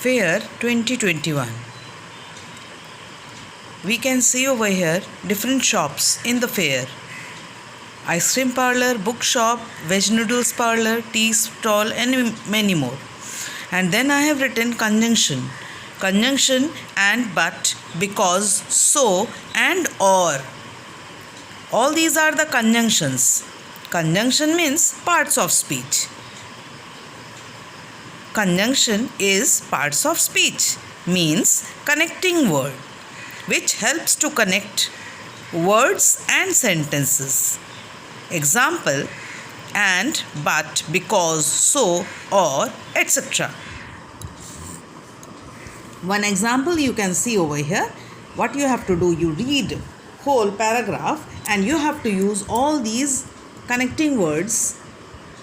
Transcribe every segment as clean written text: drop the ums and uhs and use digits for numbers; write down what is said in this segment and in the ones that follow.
Fair 2021. We can see over here different shops in the fair. Ice cream parlor, bookshop, veg noodles parlor, tea stall and many more. And then I have written conjunction. Conjunction and but, because, so and or. All these are the conjunctions. Conjunction means parts of speech. Conjunction is parts of speech, means connecting word, which helps to connect words and sentences. Example: and, but, because, so, or, etc. One example you can see over here. What you have to do, you read whole paragraph and you have to use all these connecting words: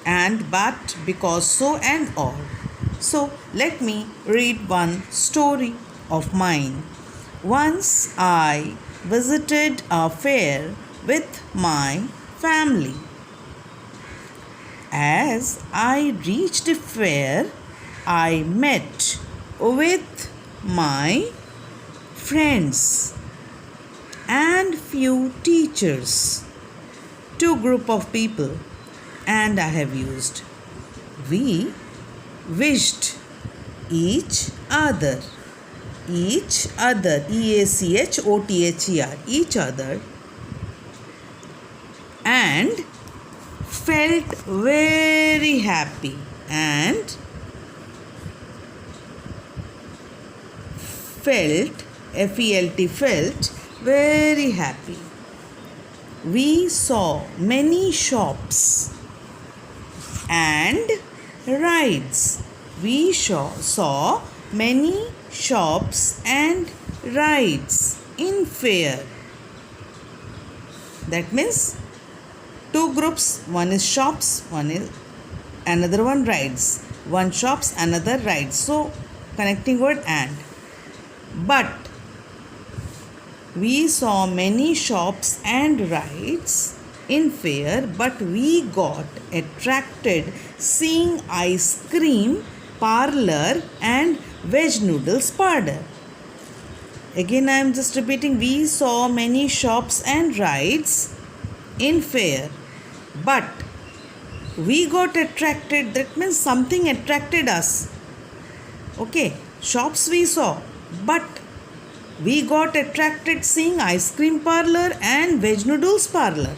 and, but, because, so and or. So let me read one story of mine. Once I visited a fair with my family. As I reached the fair, I met with my friends and few teachers, two group of people, and I have used we wished each other, EACHOTHER, each other, and felt very happy, and felt very happy. We saw many shops and rides. We saw many shops and rides in fair. That means two groups, one is shops, one is another one rides. One shops, another rides. So connecting word and. But we saw many shops and rides in fair, but we got attracted seeing ice cream parlor and veg noodles parlor. Again I am just repeating, we saw many shops and rides in fair, but we got attracted. That means something attracted us. Okay, shops we saw, but we got attracted seeing ice cream parlor and veg noodles parlor.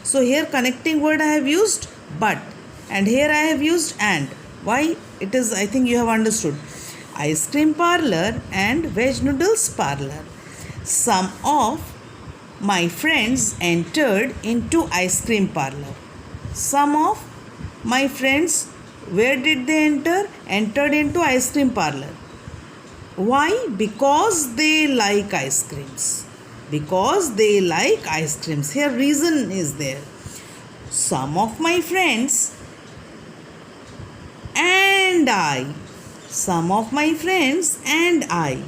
So here connecting word I have used but, and here I have used and. Why? It is, I think you have understood. Ice cream parlor and veg noodles parlor. Some of my friends entered into ice cream parlor. Some of my friends, where did they enter? Entered into ice cream parlor. Why? Because they like ice creams. Because they like ice creams. Here reason is there. Some of my friends and I, some of my friends and I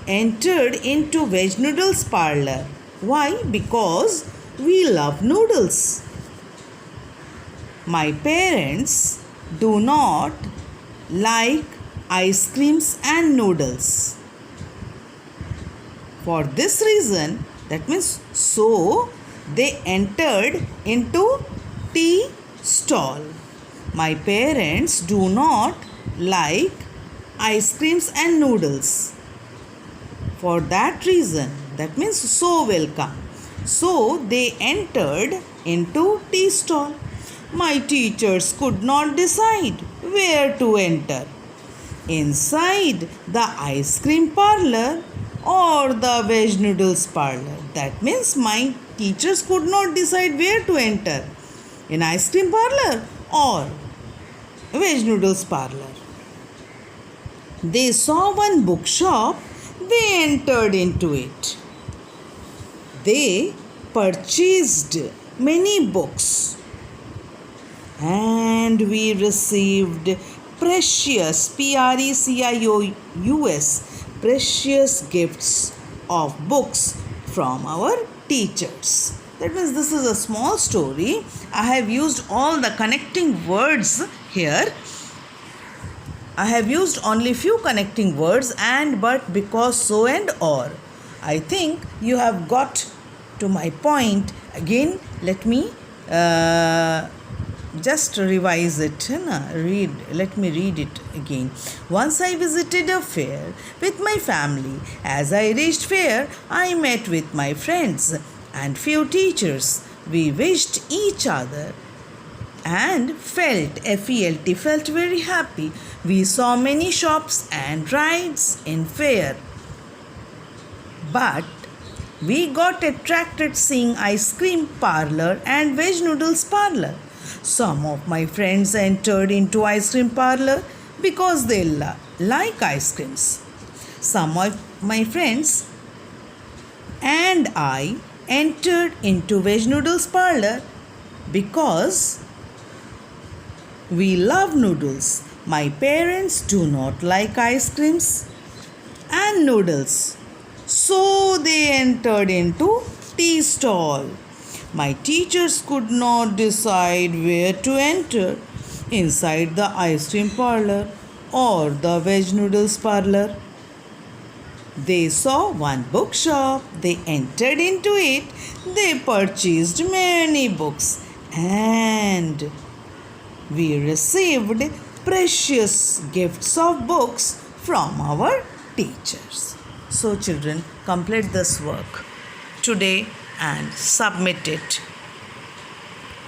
entered into veg noodles parlor. Why? Because we love noodles. My parents do not like ice creams and noodles. For this reason, that means so they entered into tea stall. My parents do not like ice creams and noodles. For that reason, that means so will come. So they entered into tea stall. My teachers could not decide where to enter, inside the ice cream parlor or the veg noodles parlor. That means my teachers could not decide where to enter, in ice cream parlor or veg noodles parlor. They saw one bookshop, they entered into it. They purchased many books and we received precious, precious, precious gifts of books from our teachers. That means this is a small story. I have used all the connecting words here. I have used only few connecting words and, but, because, so and or. I think you have got to my point. Again, let me just revise it. Let me read it again. Once I visited a fair with my family. As I reached fair, I met with my friends and few teachers. We wished each other and felt very happy. We saw many shops and rides in fair, but we got attracted seeing ice cream parlor and veg noodles parlor. Some of my friends entered into ice cream parlor because they like ice creams. Some of my friends and I entered into veg noodles parlor because we love noodles. My parents do not like ice creams and noodles, so they entered into tea stall. My teachers could not decide where to enter, inside the ice cream parlor or the veg noodles parlor. They saw one bookshop, they entered into it, they purchased many books, and we received precious gifts of books from our teachers. So, children, complete this work today and submit it